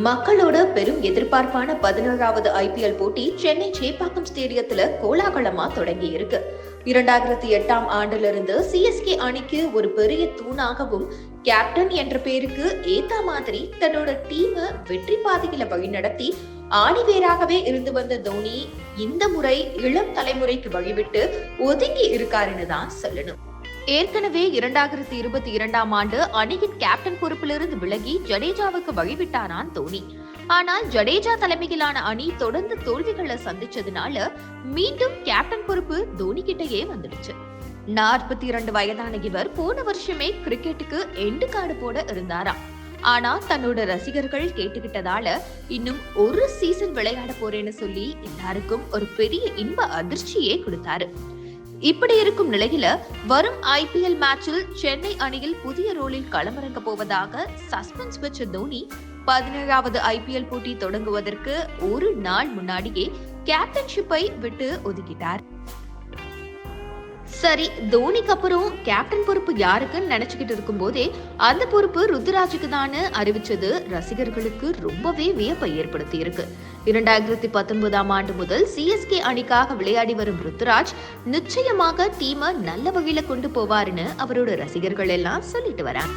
மக்களோட பெரும் எதிர்பார்ப்பான 17வது IPL போட்டி சென்னை சேப்பாக்கம் ஸ்டேடியத்துல கோலாகலமா தொடங்கி இருக்கு. 2008ஆம் ஆண்டிலிருந்து CSK அணிக்கு ஒரு பெரிய தூணாகவும் கேப்டன் என்ற பேருக்கு ஏத்த மாதிரி தன்னோட டீமை வெற்றி பாதையில வழிநடத்தி ஆணிவேராகவே இருந்து வந்த தோனி இந்த முறை இளம் தலைமுறைக்கு வழிவிட்டு ஒதுங்கி இருக்காருன்னு தான் சொல்லணும். ஏற்கனவே 2022ஆம் ஆண்டு அணியின் கேப்டன் பொறுப்பிலிருந்து விலகி ஜடேஜாவுக்கு வழிவிட்டாரான் தோனி. ஆனால் ஜடேஜா தலைமையிலான அணி தொடர்ந்து தோல்விகளை சந்திச்சதுனால மீண்டும் கேப்டன் பொறுப்பு தோனி கிட்டயே வந்துடுச்சு. 42 வயதான இவர் போன வருஷமே கிரிக்கெட்டுக்கு எண்டு கார்டு போட இருந்தாராம். ஆனா தன்னோட ரசிகர்கள் கேட்டுக்கிட்டதால இன்னும் ஒரு சீசன் விளையாட போறேன்னு சொல்லி எல்லாருக்கும் ஒரு பெரிய இன்ப அதிர்ச்சியே கொடுத்தாரு. இப்படி இருக்கும் நிலையில வரும் IPL மேட்சில் சென்னை அணியில் புதிய ரோலில் களமிறங்க போவதாக சஸ்பென்ஸ் வச்ச தோனி 17வது IPL போட்டி தொடங்குவதற்கு ஒரு நாள் முன்னாடியே கேப்டன்ஷிப்பை விட்டு ஒதுக்கிட்டார். சரி, தோனிக்கு அப்புறம் கேப்டன் பொறுப்பு யாருக்குன்னு நினைச்சுக்கிட்டு இருக்கும் போதே அந்த பொறுப்பு ருத்துராஜுக்கு தான் அறிவிச்சது ரசிகர்களுக்கு ரொம்பவே வியப்பை ஏற்படுத்தி இருக்கு. 2019ஆம் ஆண்டு முதல் CSK அணிக்காக விளையாடி வரும் ருத்துராஜ் நிச்சயமாக டீமை நல்ல வகையில கொண்டு போவாருன்னு அவரோட ரசிகர்கள் எல்லாம் சொல்லிட்டு வராங்க.